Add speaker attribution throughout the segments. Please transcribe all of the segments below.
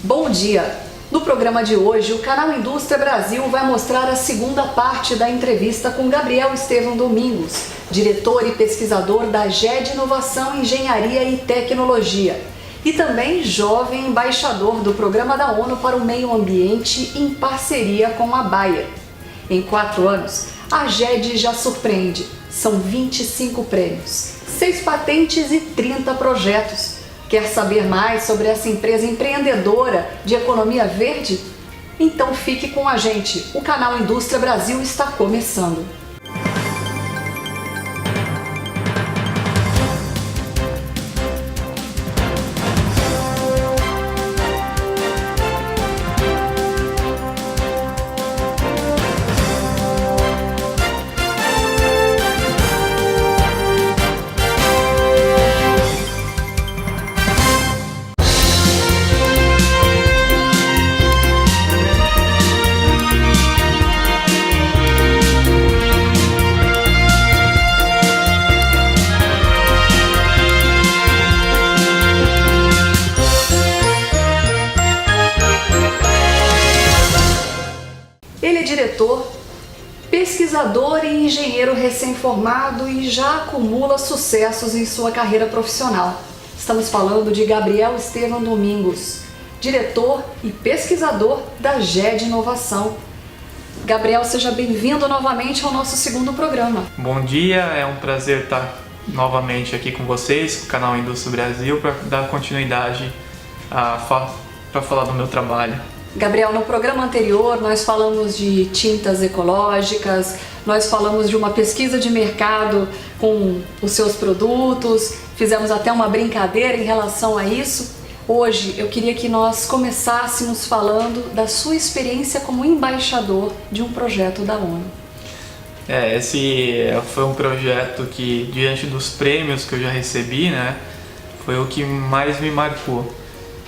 Speaker 1: Bom dia! No programa de hoje, o canal Indústria Brasil vai mostrar a segunda parte da entrevista com Gabriel Estevam Domingos, diretor e pesquisador da GED Inovação, Engenharia e Tecnologia, e também jovem embaixador do Programa da ONU para o Meio Ambiente em parceria com a Bayer. Em 4 anos, a GED já surpreende. São 25 prêmios, 6 patentes e 30 projetos. Quer saber mais sobre essa empresa empreendedora de economia verde? Então fique com a gente, o canal Indústria Brasil está começando. Ele é diretor, pesquisador e engenheiro recém-formado e já acumula sucessos em sua carreira profissional. Estamos falando de Gabriel Estevam Domingos, diretor e pesquisador da GED Inovação. Gabriel, seja bem-vindo novamente ao nosso segundo programa.
Speaker 2: Bom dia, é um prazer estar novamente aqui com vocês, com o canal Indústria Brasil, para dar continuidade para falar do meu trabalho.
Speaker 1: Gabriel, no programa anterior nós falamos de tintas ecológicas, nós falamos de uma pesquisa de mercado com os seus produtos, fizemos até uma brincadeira em relação a isso. Hoje eu queria que nós começássemos falando da sua experiência como embaixador de um projeto da ONU.
Speaker 2: Esse foi um projeto que, diante dos prêmios que eu já recebi, foi o que mais me marcou.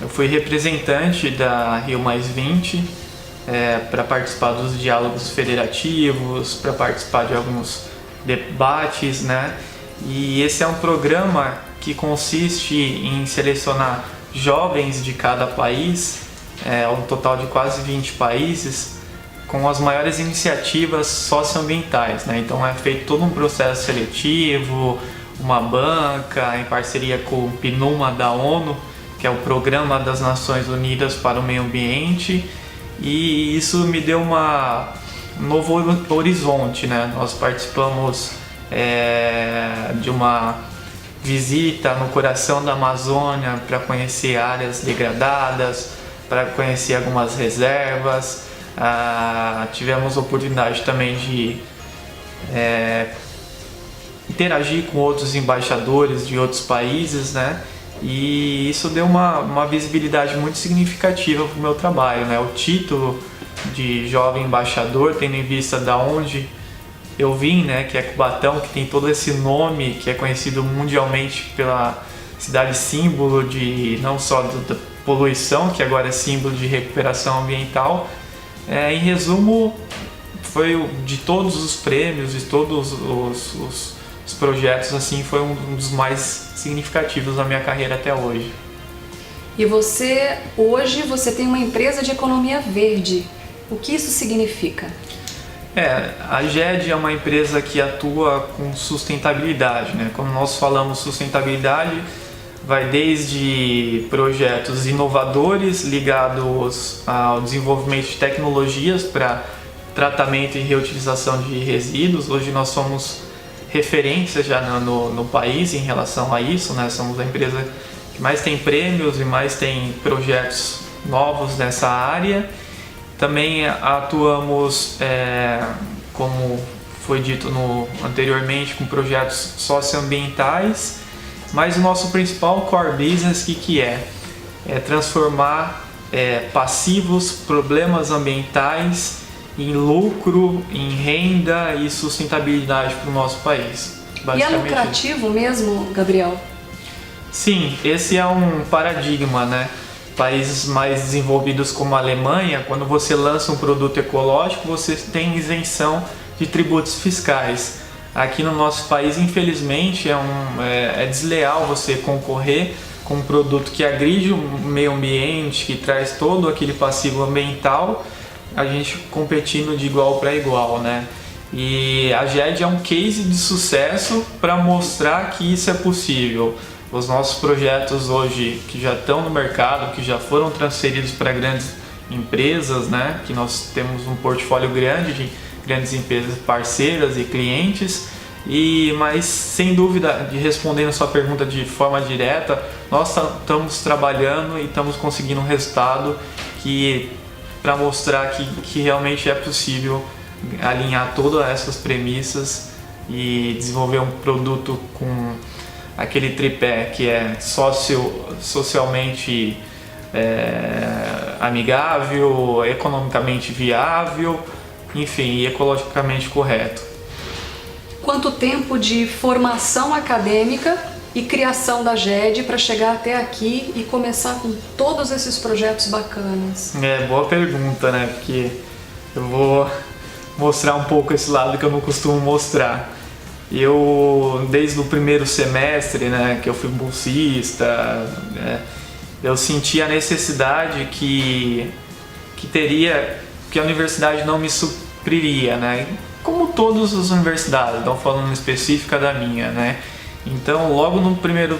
Speaker 2: Eu fui representante da Rio+20 para participar dos diálogos federativos, para participar de alguns debates, E esse é um programa que consiste em selecionar jovens de cada país, um total de quase 20 países, com as maiores iniciativas socioambientais, Então é feito todo um processo seletivo, uma banca em parceria com o PNUMA da ONU, que é o Programa das Nações Unidas para o Meio Ambiente, e isso me deu um novo horizonte, Nós participamos de uma visita no coração da Amazônia para conhecer áreas degradadas, para conhecer algumas reservas. Tivemos a oportunidade também de interagir com outros embaixadores de outros países, E isso deu uma visibilidade muito significativa para o meu trabalho, O título de jovem embaixador, tendo em vista da onde eu vim, que é Cubatão, que tem todo esse nome, que é conhecido mundialmente pela cidade símbolo de não só da poluição, que agora é símbolo de recuperação ambiental. Em resumo, foi de todos os prêmios, de todos os projetos, assim, foi um dos mais significativos da minha carreira até hoje.
Speaker 1: E hoje você tem uma empresa de economia verde. O que isso significa?
Speaker 2: A GED é uma empresa que atua com sustentabilidade, Quando nós falamos sustentabilidade, vai desde projetos inovadores ligados ao desenvolvimento de tecnologias para tratamento e reutilização de resíduos. Hoje nós somos referência já no país em relação a isso, Somos a empresa que mais tem prêmios e mais tem projetos novos nessa área. Também atuamos, como foi dito anteriormente, com projetos socioambientais, mas o nosso principal core business, que é transformar passivos, problemas ambientais em lucro, em renda e sustentabilidade para o nosso país.
Speaker 1: E é lucrativo mesmo, Gabriel?
Speaker 2: Sim, esse é um paradigma, Países mais desenvolvidos como a Alemanha, quando você lança um produto ecológico, você tem isenção de tributos fiscais. Aqui no nosso país, infelizmente, é desleal você concorrer com um produto que agride o meio ambiente, que traz todo aquele passivo ambiental, a gente competindo de igual para igual, né? E a GED é um case de sucesso para mostrar que isso é possível. Os nossos projetos hoje que já estão no mercado, que já foram transferidos para grandes empresas, né? Que nós temos um portfólio grande de grandes empresas parceiras e clientes. Mas sem dúvida, respondendo a sua pergunta de forma direta, nós estamos trabalhando e estamos conseguindo um resultado para mostrar que realmente é possível alinhar todas essas premissas e desenvolver um produto com aquele tripé que é socialmente amigável, economicamente viável, enfim, e ecologicamente correto.
Speaker 1: Quanto tempo de formação acadêmica e criação da GED para chegar até aqui e começar com todos esses projetos bacanas?
Speaker 2: Boa pergunta, né? Porque eu vou mostrar um pouco esse lado que eu não costumo mostrar. Eu, desde o primeiro semestre, né, que eu fui bolsista, eu senti a necessidade que a universidade não me supriria, né? Como todas as universidades, não falando específica da minha, né? Então, logo no primeiro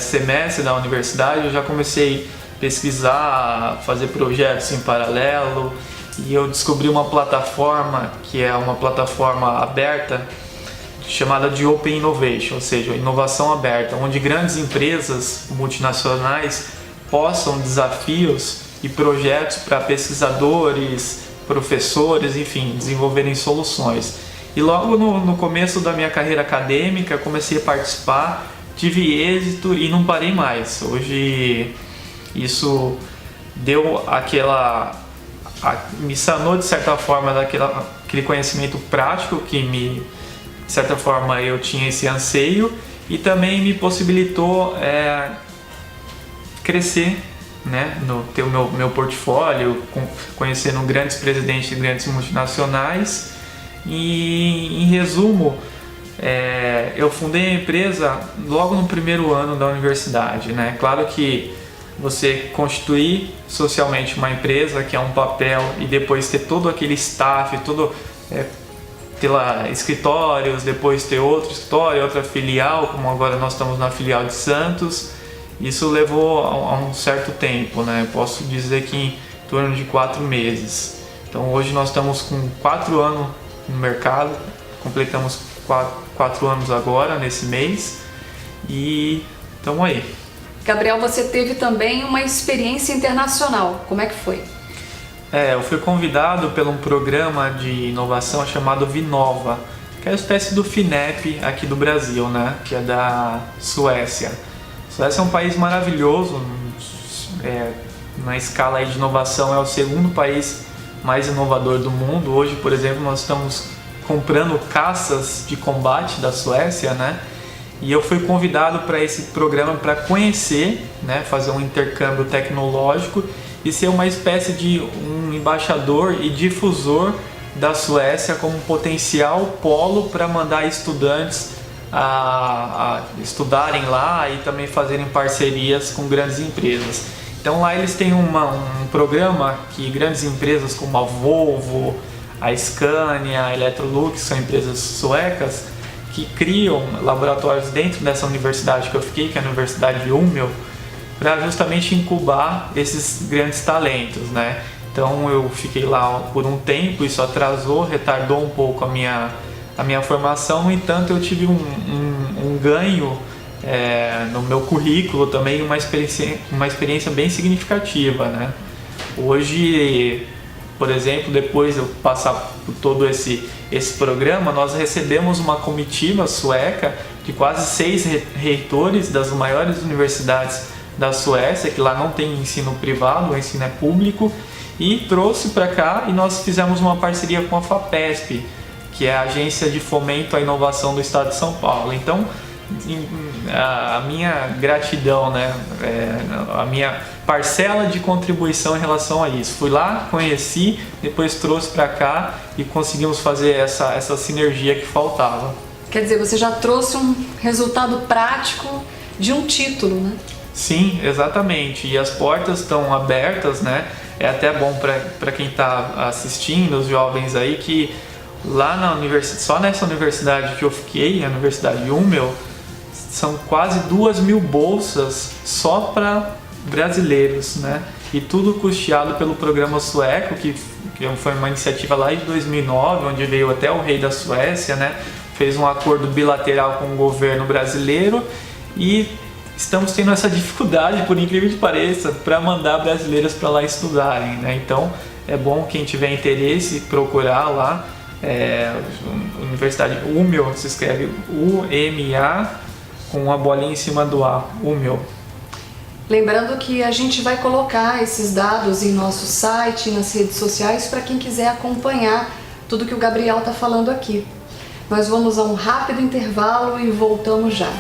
Speaker 2: semestre da universidade, eu já comecei a pesquisar, fazer projetos em paralelo, e eu descobri uma plataforma que é uma plataforma aberta chamada de Open Innovation, ou seja, inovação aberta, onde grandes empresas multinacionais possam desafios e projetos para pesquisadores, professores, enfim, desenvolverem soluções. E logo no começo da minha carreira acadêmica, comecei a participar, tive êxito e não parei mais. Hoje isso deu me sanou de certa forma daquele conhecimento prático que de certa forma eu tinha esse anseio, e também me possibilitou crescer, né, ter o meu portfólio, conhecendo grandes presidentes de grandes multinacionais. E em resumo, eu fundei a empresa logo no primeiro ano da universidade, né? Claro que você constituir socialmente uma empresa, que é um papel, e depois ter todo aquele staff, ter lá escritórios, depois ter outro escritório, outra filial, como agora nós estamos na filial de Santos. Isso levou a um certo tempo, né? Posso dizer que em torno de 4 meses. Então hoje nós estamos com 4 anos no mercado, completamos 4 anos agora, nesse mês, e estamos aí.
Speaker 1: Gabriel, você teve também uma experiência internacional, como é que foi?
Speaker 2: Eu fui convidado por um programa de inovação chamado Vinova, que é uma espécie do FINEP aqui do Brasil, né? Que é da Suécia. A Suécia é um país maravilhoso, na escala aí de inovação é o segundo país mais inovador do mundo. Hoje, por exemplo, nós estamos comprando caças de combate da Suécia, né? E eu fui convidado para esse programa para conhecer, né? Fazer um intercâmbio tecnológico e ser uma espécie de um embaixador e difusor da Suécia como potencial polo para mandar estudantes a estudarem lá e também fazerem parcerias com grandes empresas. Então lá eles têm um programa que grandes empresas como a Volvo, a Scania, a Electrolux, são empresas suecas que criam laboratórios dentro dessa universidade que eu fiquei, que é a Universidade de Umeå, para justamente incubar esses grandes talentos, né? Então eu fiquei lá por um tempo, isso retardou um pouco a minha formação. No entanto, eu tive um ganho no meu currículo também, uma experiência bem significativa, né? Hoje, por exemplo, depois de eu passar por todo esse programa, nós recebemos uma comitiva sueca de quase 6 reitores das maiores universidades da Suécia, que lá não tem ensino privado, o ensino é público, e trouxe para cá, e nós fizemos uma parceria com a FAPESP, que é a Agência de Fomento à Inovação do Estado de São Paulo. Então, a minha gratidão, né, a minha parcela de contribuição em relação a isso. Fui lá, conheci, depois trouxe para cá e conseguimos fazer essa sinergia que faltava.
Speaker 1: Quer dizer, você já trouxe um resultado prático de um título, né?
Speaker 2: Sim, exatamente. E as portas estão abertas, né? É até bom para quem está assistindo, os jovens aí, que lá na universidade, só nessa universidade que eu fiquei, a Universidade UMEL, são quase 2.000 bolsas só para brasileiros, né? E tudo custeado pelo programa sueco, que foi uma iniciativa lá de 2009, onde veio até o rei da Suécia, né? Fez um acordo bilateral com o governo brasileiro e estamos tendo essa dificuldade, por incrível que pareça, para mandar brasileiras para lá estudarem, né? Então é bom quem tiver interesse procurar lá, Universidade UMEL, se escreve UMA com uma bolinha em cima do A, UMEL.
Speaker 1: Lembrando que a gente vai colocar esses dados em nosso site, nas redes sociais, para quem quiser acompanhar tudo que o Gabriel está falando aqui. Nós vamos a um rápido intervalo e voltamos já.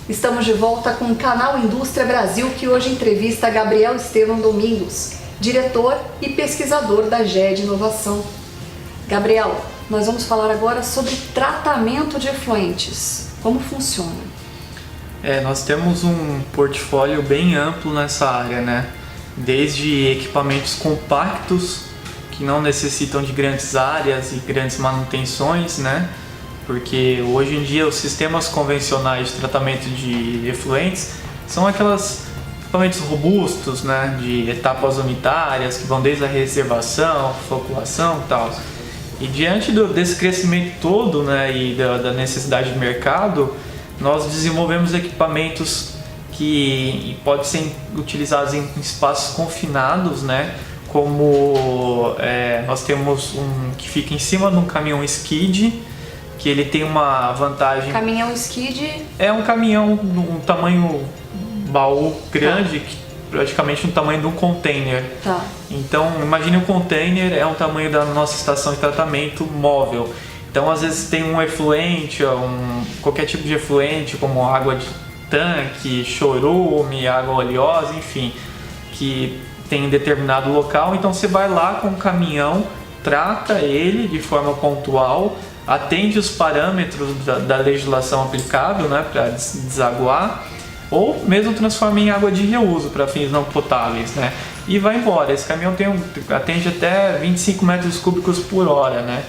Speaker 1: Estamos de volta com o Canal Indústria Brasil, que hoje entrevista Gabriel Estevam Domingos, diretor e pesquisador da GED Inovação. Gabriel, nós vamos falar agora sobre tratamento de efluentes. Como funciona?
Speaker 2: Nós temos um portfólio bem amplo nessa área, né? Desde equipamentos compactos, que não necessitam de grandes áreas e grandes manutenções, né? Porque hoje em dia os sistemas convencionais de tratamento de efluentes são aqueles equipamentos robustos, né? De etapas unitárias, que vão desde a reservação, floculação e tal. E diante desse crescimento todo, né, e da necessidade de mercado, nós desenvolvemos equipamentos que podem ser utilizados em espaços confinados, né, como nós temos um que fica em cima de um caminhão skid, que ele tem uma vantagem...
Speaker 1: Caminhão skid?
Speaker 2: É um caminhão, um tamanho baú grande, praticamente no tamanho de um container.
Speaker 1: Tá.
Speaker 2: Então, imagine um container, é um tamanho da nossa estação de tratamento móvel. Então, às vezes tem um efluente, qualquer tipo de efluente, como água de tanque, chorume, água oleosa, enfim, que tem em determinado local. Então, você vai lá com o caminhão, trata ele de forma pontual, atende os parâmetros da legislação aplicável, né, para desaguar, ou mesmo transforma em água de reuso para fins não potáveis, né? E vai embora. Esse caminhão atende até 25 metros cúbicos por hora, né?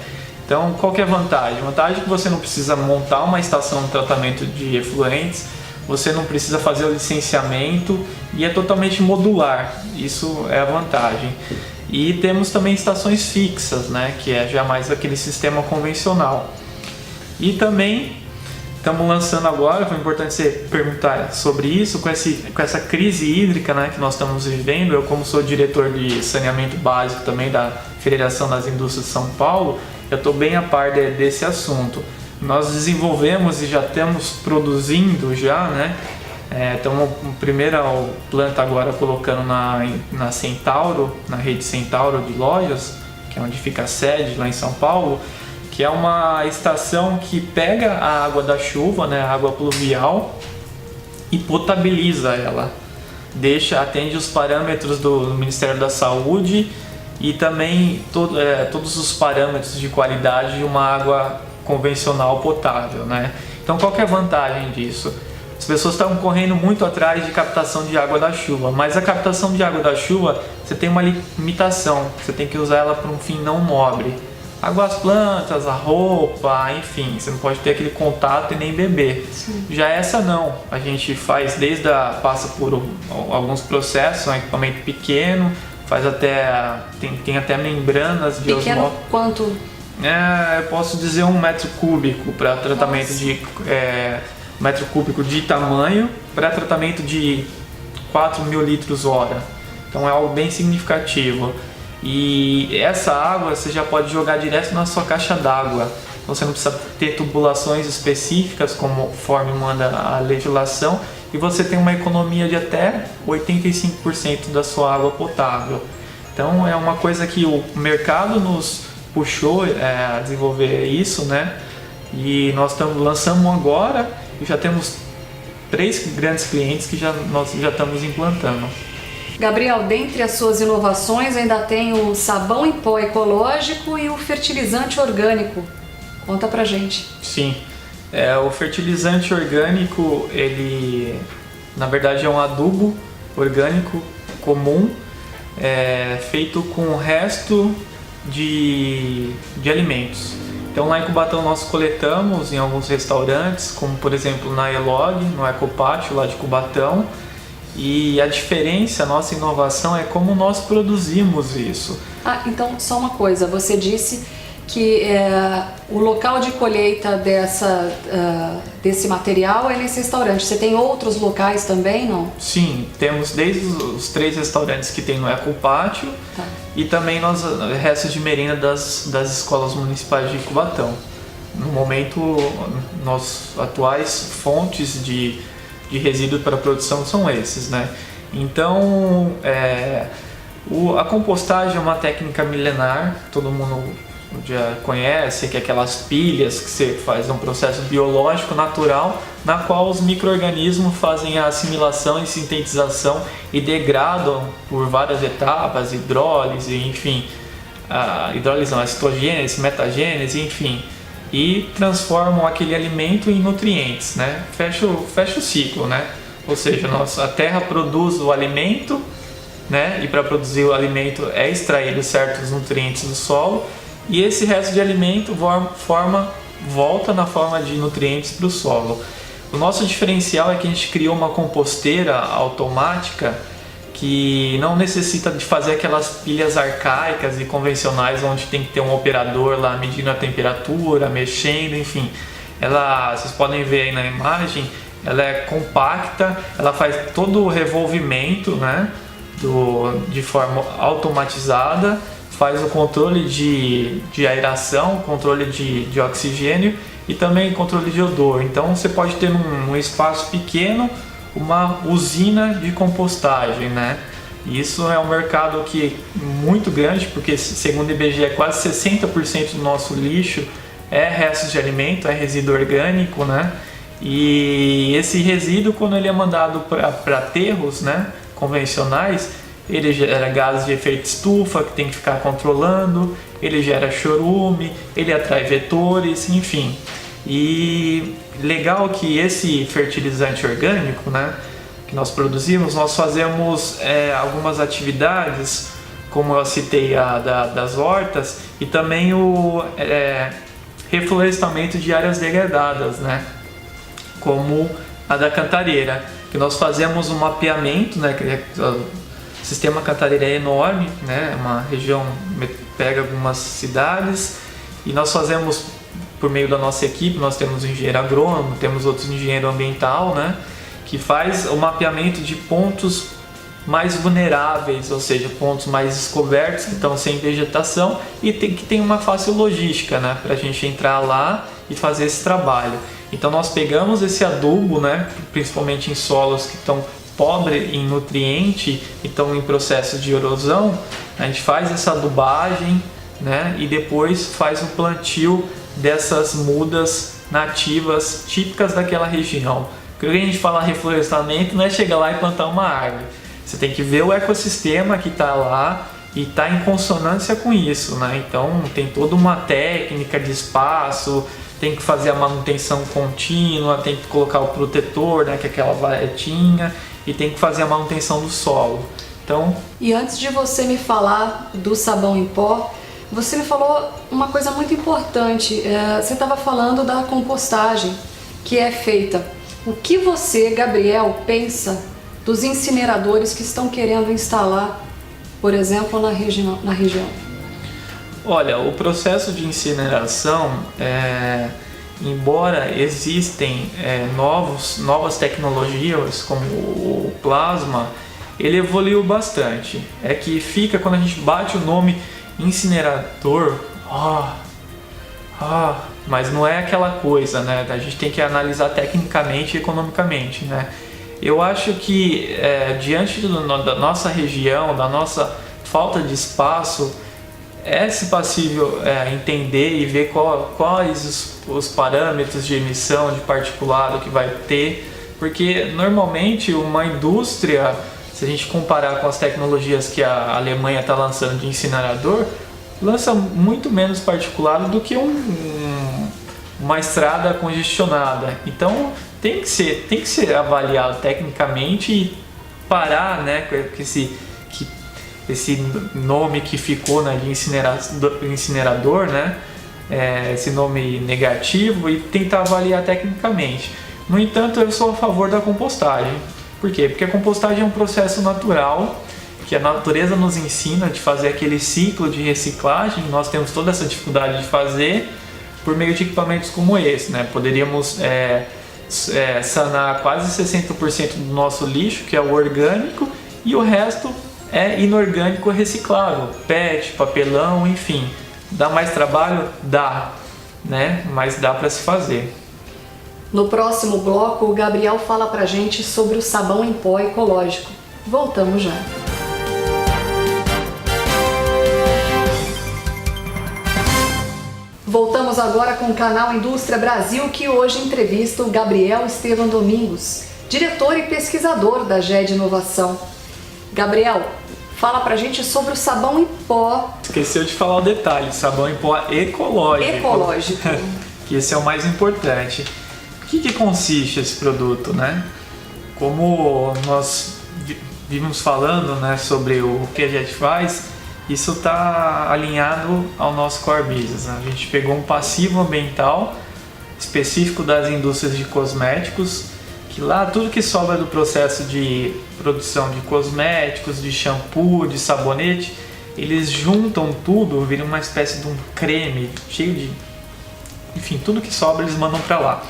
Speaker 2: Então, qual que é a vantagem? A vantagem é que você não precisa montar uma estação de tratamento de efluentes, você não precisa fazer o licenciamento e é totalmente modular. Isso é a vantagem. E temos também estações fixas, né? Que é já mais aquele sistema convencional. E também estamos lançando agora, foi importante você perguntar sobre isso, com essa crise hídrica, né, que nós estamos vivendo. Eu, como sou diretor de saneamento básico também da Federação das Indústrias de São Paulo, eu estou bem a par desse assunto. Nós desenvolvemos e já estamos produzindo já, né? Estamos na primeira planta agora colocando na Centauro, na rede Centauro de lojas, que é onde fica a sede lá em São Paulo, que é uma estação que pega a água da chuva, né, a água pluvial, e potabiliza ela. Atende os parâmetros do Ministério da Saúde e também todos os parâmetros de qualidade de uma água convencional potável, né? Então, qual que é a vantagem disso? As pessoas estão correndo muito atrás de captação de água da chuva, mas a captação de água da chuva, você tem uma limitação, você tem que usar ela para um fim não nobre. Água às plantas, a roupa, enfim, você não pode ter aquele contato e nem beber.
Speaker 1: Sim.
Speaker 2: Já essa não, a gente faz passa por alguns processos, um equipamento pequeno, faz tem até membranas de
Speaker 1: pequeno
Speaker 2: osmose.
Speaker 1: Quanto?
Speaker 2: Eu posso dizer 1 metro cúbico para tratamento de metro cúbico de tamanho, para tratamento de 4.000 litros hora. Então é algo bem significativo. E essa água você já pode jogar direto na sua caixa d'água. Então você não precisa ter tubulações específicas conforme manda a legislação, e você tem uma economia de até 85% da sua água potável. Então é uma coisa que o mercado nos puxou a desenvolver isso, né? E nós lançamos agora e já temos 3 grandes clientes que nós já estamos implantando.
Speaker 1: Gabriel, dentre as suas inovações ainda tem o sabão em pó ecológico e o fertilizante orgânico. Conta pra gente.
Speaker 2: Sim, o fertilizante orgânico, ele na verdade é um adubo orgânico comum, feito com o resto de alimentos. Então lá em Cubatão nós coletamos em alguns restaurantes, como por exemplo na Elog, no Ecopátio lá de Cubatão, e a diferença, a nossa inovação é como nós produzimos isso.
Speaker 1: Então só uma coisa, você disse que o local de colheita desse material é nesse restaurante. Você tem outros locais também, não?
Speaker 2: Sim, temos desde os 3 restaurantes que tem no Ecopátio, tá, e também restos de merenda das escolas municipais de Cubatão. No momento, nossas atuais fontes de resíduo para produção são esses, né? Então, a compostagem é uma técnica milenar, todo mundo já conhece, que é aquelas pilhas que você faz um processo biológico natural na qual os micro-organismos fazem a assimilação e sintetização e degradam por várias etapas, hidrólise, enfim, hidrólise não, citogênese, metagênese, enfim, e transformam aquele alimento em nutrientes, né? Fecha o ciclo, né? Ou seja, a terra produz o alimento, né? E para produzir o alimento é extraído certos nutrientes do solo, e esse resto de alimento volta na forma de nutrientes para o solo. O nosso diferencial é que a gente criou uma composteira automática que não necessita de fazer aquelas pilhas arcaicas e convencionais onde tem que ter um operador lá medindo a temperatura, mexendo, enfim. Vocês podem ver aí na imagem, ela é compacta, ela faz todo o revolvimento, né, de forma automatizada, faz o controle de aeração, controle de oxigênio e também controle de odor. Então você pode ter num espaço pequeno uma usina de compostagem, né? E isso é um mercado muito grande, porque segundo o IBGE quase 60% do nosso lixo é restos de alimento, é resíduo orgânico, né? E esse resíduo, quando ele é mandado para aterros, né, convencionais, ele gera gases de efeito estufa que tem que ficar controlando, ele gera chorume, ele atrai vetores, enfim. E legal que esse fertilizante orgânico, né, que nós produzimos, nós fazemos algumas atividades, como eu citei das hortas, e também o reflorestamento de áreas degradadas, né, como a da Cantareira, que nós fazemos um mapeamento, né, o sistema Cantareira é enorme, né, é uma região, pega algumas cidades, e nós fazemos, por meio da nossa equipe, nós temos um engenheiro agrônomo, temos outros engenheiro ambiental, né, que faz o mapeamento de pontos mais vulneráveis, ou seja, pontos mais descobertos que estão sem vegetação e que tem uma fácil logística, né, para a gente entrar lá e fazer esse trabalho. Então nós pegamos esse adubo, né, principalmente em solos que estão pobres em nutriente e estão em processo de erosão, a gente faz essa adubagem, né, e depois faz o plantio dessas mudas nativas típicas daquela região. Quando a gente fala reflorestamento, não é chegar lá e plantar uma árvore. Você tem que ver o ecossistema que está lá e está em consonância com isso, né? Então tem toda uma técnica de espaço, tem que fazer a manutenção contínua, tem que colocar o protetor, né, que é aquela varetinha, e tem que fazer a manutenção do solo. Então...
Speaker 1: E antes de você me falar do sabão em pó, você me falou uma coisa muito importante. Você estava falando da compostagem que é feita. O que você, Gabriel, pensa dos incineradores que estão querendo instalar, por exemplo, na região?
Speaker 2: Olha, o processo de incineração, embora existem novas tecnologias como o plasma, ele evoluiu bastante. É que fica, quando a gente bate o nome incinerador, mas não é aquela coisa, né? A gente tem que analisar tecnicamente e economicamente, né? Eu acho que diante da nossa região, da nossa falta de espaço, é-se passível entender e ver quais os parâmetros de emissão de particulado que vai ter, porque normalmente uma indústria, se a gente comparar com as tecnologias que a Alemanha está lançando de incinerador, lança muito menos particulado do que uma estrada congestionada. Então tem que ser avaliado tecnicamente e parar, né, com esse nome que ficou, né, de incinerador, né, esse nome negativo, e tentar avaliar tecnicamente. No entanto, eu sou a favor da compostagem. Por quê? Porque a compostagem é um processo natural que a natureza nos ensina de fazer aquele ciclo de reciclagem. Nós temos toda essa dificuldade de fazer por meio de equipamentos como esse, né? Poderíamos sanar quase 60% do nosso lixo, que é o orgânico, e o resto é inorgânico reciclável, PET, papelão, enfim. Dá mais trabalho? Dá, né? Mas dá para se fazer.
Speaker 1: No próximo bloco, o Gabriel fala pra gente sobre o sabão em pó ecológico. Voltamos já. Voltamos agora com o canal Indústria Brasil, que hoje entrevista o Gabriel Estevam Domingos, diretor e pesquisador da GED Inovação. Gabriel, fala pra gente sobre o sabão em pó.
Speaker 2: Esqueceu de falar o detalhe, sabão em pó ecológico.
Speaker 1: Ecológico.
Speaker 2: Que esse é o mais importante. O que consiste esse produto, né? Como nós vimos falando, né, sobre o que a gente faz, isso está alinhado ao nosso core business, né? A gente pegou um passivo ambiental específico das indústrias de cosméticos, que lá tudo que sobra do processo de produção de cosméticos, de shampoo, de sabonete, eles juntam tudo, viram uma espécie de um creme cheio de... Enfim, tudo que sobra eles mandam para lá.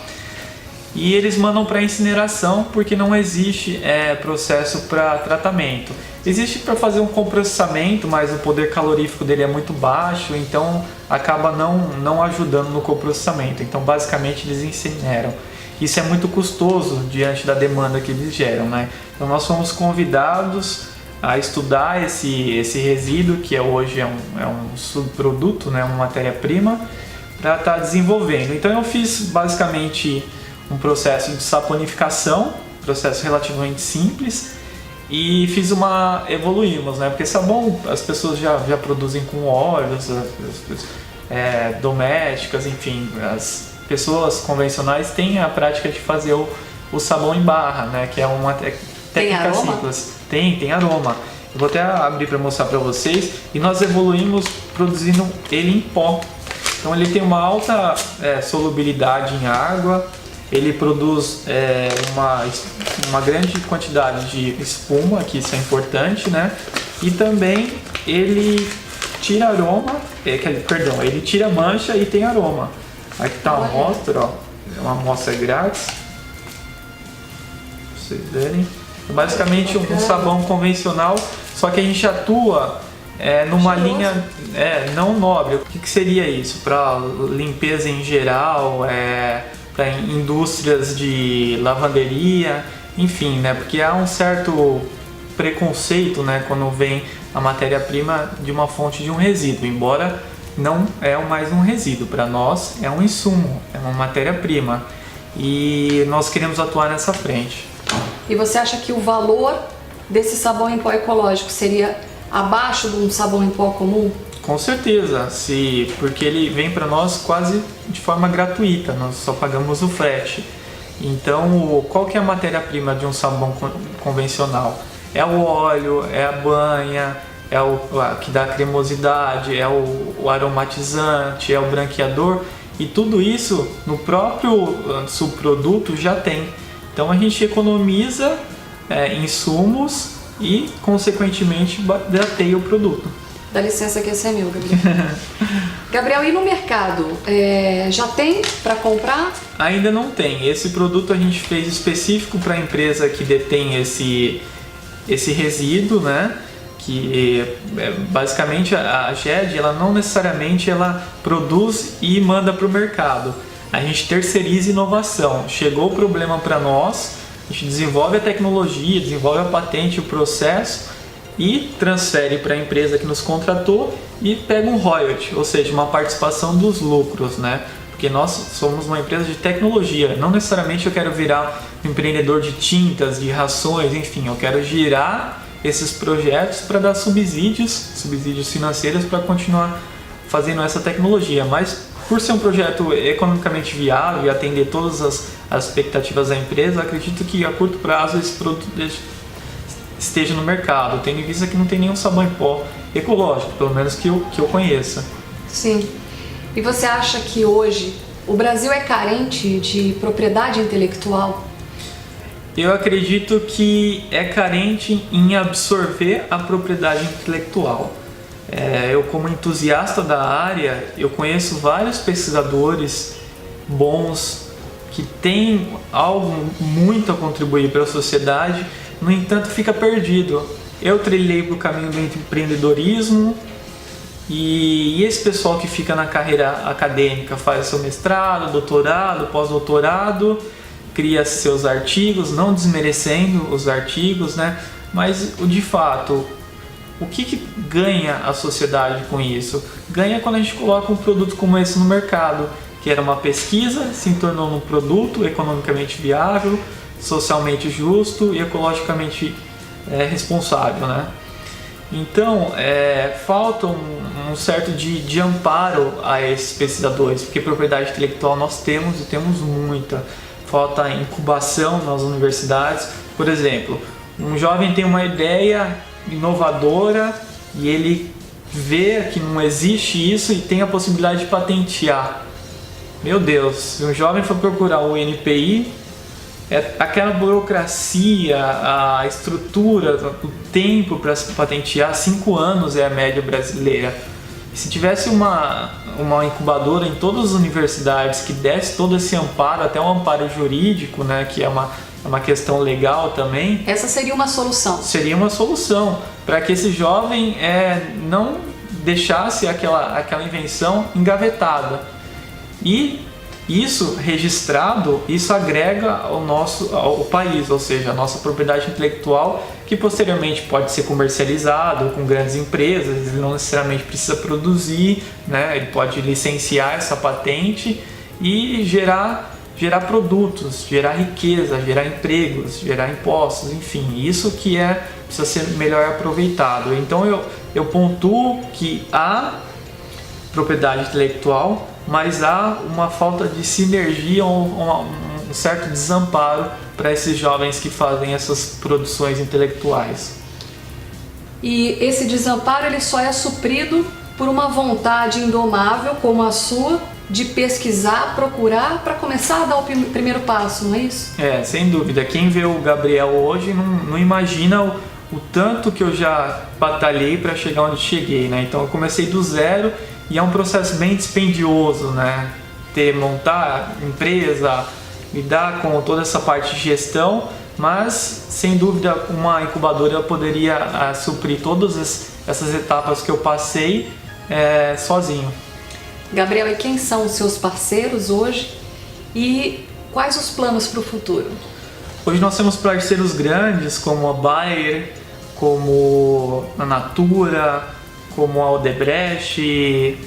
Speaker 2: E eles mandam para incineração porque não existe processo para tratamento. Existe para fazer um coprocessamento, mas o poder calorífico dele é muito baixo, então acaba não ajudando no coprocessamento. Então basicamente eles incineram. Isso é muito custoso diante da demanda que eles geram, né? Então nós fomos convidados a estudar esse resíduo, que hoje é um subproduto, né? Uma matéria-prima, para estar desenvolvendo. Então eu fiz basicamente um processo de saponificação, processo relativamente simples, e evoluímos, né? Porque sabão as pessoas já produzem com óleos, domésticas, enfim, as pessoas convencionais têm a prática de fazer o sabão em barra, né? Que é uma técnica simples. Tem aroma. Eu vou até abrir para mostrar para vocês. E nós evoluímos produzindo ele em pó. Então ele tem uma alta solubilidade em água. Ele produz uma grande quantidade de espuma, que isso é importante, né? E também ele tira aroma, ele tira mancha e tem aroma. Aqui está a amostra, ó, é uma amostra grátis, pra vocês verem. É basicamente um sabão convencional, só que a gente atua numa linha não nobre. O que seria isso? Para limpeza em geral, para indústrias de lavanderia, enfim, né? Porque há um certo preconceito, né, quando vem a matéria-prima de uma fonte de um resíduo, embora não é mais um resíduo, para nós é um insumo, é uma matéria-prima, e nós queremos atuar nessa frente.
Speaker 1: E você acha que o valor desse sabão em pó ecológico seria abaixo de um sabão em pó comum?
Speaker 2: Com certeza, porque ele vem para nós quase de forma gratuita, nós só pagamos o frete. Então, qual que é a matéria-prima de um sabão convencional? É o óleo, é a banha, é o que dá cremosidade, é o aromatizante, é o branqueador, e tudo isso no próprio subproduto já tem. Então a gente economiza insumos e, consequentemente, barateia o produto.
Speaker 1: Dá licença que esse é meu, Gabriel. Gabriel, e no mercado? Já tem para comprar?
Speaker 2: Ainda não tem. Esse produto a gente fez específico para a empresa que detém esse resíduo, né? Que basicamente a GED, ela não necessariamente ela produz e manda para o mercado. A gente terceiriza inovação. Chegou o problema para nós, a gente desenvolve a tecnologia, desenvolve a patente, o processo, e transfere para a empresa que nos contratou e pega um royalty, ou seja, uma participação dos lucros, né? Porque nós somos uma empresa de tecnologia, não necessariamente eu quero virar um empreendedor de tintas, de rações, enfim, eu quero girar esses projetos para dar subsídios financeiros para continuar fazendo essa tecnologia, mas por ser um projeto economicamente viável e atender todas as expectativas da empresa, acredito que a curto prazo esse produto esteja no mercado, tendo em vista que não tem nenhum sabão em pó ecológico, pelo menos que eu conheça.
Speaker 1: Sim. E você acha que hoje o Brasil é carente de propriedade intelectual?
Speaker 2: Eu acredito que é carente em absorver a propriedade intelectual. Eu, como entusiasta da área, eu conheço vários pesquisadores bons que têm algo muito a contribuir para a sociedade, no entanto fica perdido. Eu trilhei para o caminho do empreendedorismo e esse pessoal que fica na carreira acadêmica faz seu mestrado, doutorado, pós-doutorado, cria seus artigos, não desmerecendo os artigos, né? Mas de fato, o que ganha a sociedade com isso? Ganha quando a gente coloca um produto como esse no mercado, que era uma pesquisa, se tornou um produto economicamente viável, socialmente justo e ecologicamente responsável, né? Então, falta um certo de amparo a esses pesquisadores, porque propriedade intelectual nós temos e temos muita. Falta incubação nas universidades. Por exemplo, um jovem tem uma ideia inovadora e ele vê que não existe isso e tem a possibilidade de patentear. Meu Deus, se um jovem for procurar o NPI, aquela burocracia, a estrutura, o tempo para se patentear, 5 anos é a média brasileira. Se tivesse uma incubadora em todas as universidades que desse todo esse amparo, até um amparo jurídico, né, que é uma questão legal também.
Speaker 1: Essa seria uma solução.
Speaker 2: Seria uma solução para que esse jovem não deixasse aquela invenção engavetada. E isso registrado, isso agrega ao país, ou seja, a nossa propriedade intelectual, que posteriormente pode ser comercializado com grandes empresas, ele não necessariamente precisa produzir, né? Ele pode licenciar essa patente e gerar produtos, gerar riqueza, gerar empregos, gerar impostos, enfim, isso que precisa ser melhor aproveitado. Então eu pontuo que há propriedade intelectual, mas há uma falta de sinergia, um certo desamparo para esses jovens que fazem essas produções intelectuais.
Speaker 1: E esse desamparo ele só é suprido por uma vontade indomável como a sua de pesquisar, procurar para começar a dar o primeiro passo, não é isso?
Speaker 2: Sem dúvida. Quem vê o Gabriel hoje não imagina o tanto que eu já batalhei para chegar onde cheguei, né? Então eu comecei do zero e é um processo bem dispendioso, né? Montar empresa, lidar com toda essa parte de gestão, mas sem dúvida uma incubadora poderia suprir todas essas etapas que eu passei sozinho.
Speaker 1: Gabriel, e quem são os seus parceiros hoje e quais os planos para o futuro?
Speaker 2: Hoje nós temos parceiros grandes como a Bayer, como a Natura, como a Odebrecht,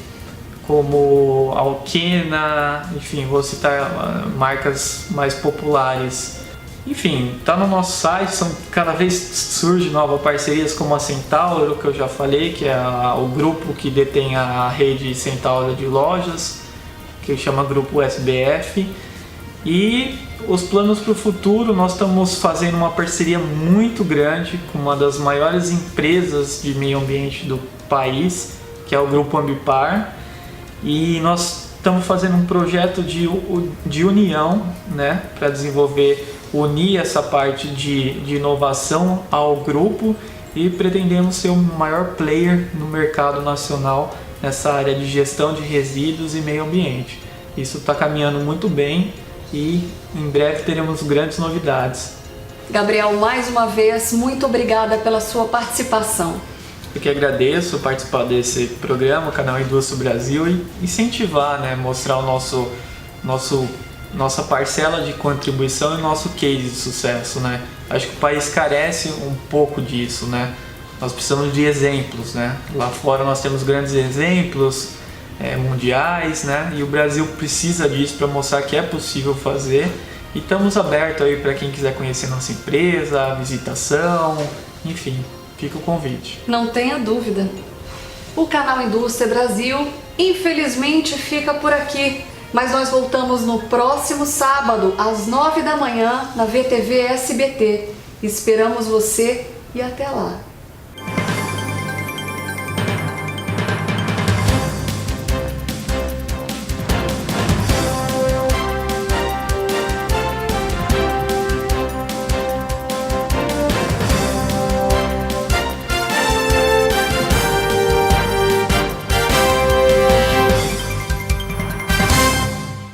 Speaker 2: como a Alkena, enfim, vou citar marcas mais populares. Enfim, está no nosso site, cada vez surgem novas parcerias como a Centauro, que eu já falei, que é o grupo que detém a rede Centauro de lojas, que chama Grupo SBF. E os planos para o futuro, nós estamos fazendo uma parceria muito grande com uma das maiores empresas de meio ambiente do país, que é o Grupo Ambipar, e nós estamos fazendo um projeto de união, né, para unir essa parte de inovação ao grupo e pretendemos ser o maior player no mercado nacional nessa área de gestão de resíduos e meio ambiente. Isso está caminhando muito bem e em breve teremos grandes novidades.
Speaker 1: Gabriel, mais uma vez, muito obrigada pela sua participação.
Speaker 2: Eu que agradeço participar desse programa, o Canal Indústria Brasil, e incentivar, né, mostrar o nossa parcela de contribuição e nosso case de sucesso, né? Acho que o país carece um pouco disso, né? Nós precisamos de exemplos, né? Lá fora nós temos grandes exemplos mundiais, né? E o Brasil precisa disso para mostrar que é possível fazer. E estamos abertos aí para quem quiser conhecer nossa empresa, visitação, enfim, fica o convite.
Speaker 1: Não tenha dúvida. O Canal Indústria Brasil infelizmente fica por aqui, mas nós voltamos no próximo sábado, às 9 da manhã, na VTV SBT. Esperamos você e até lá!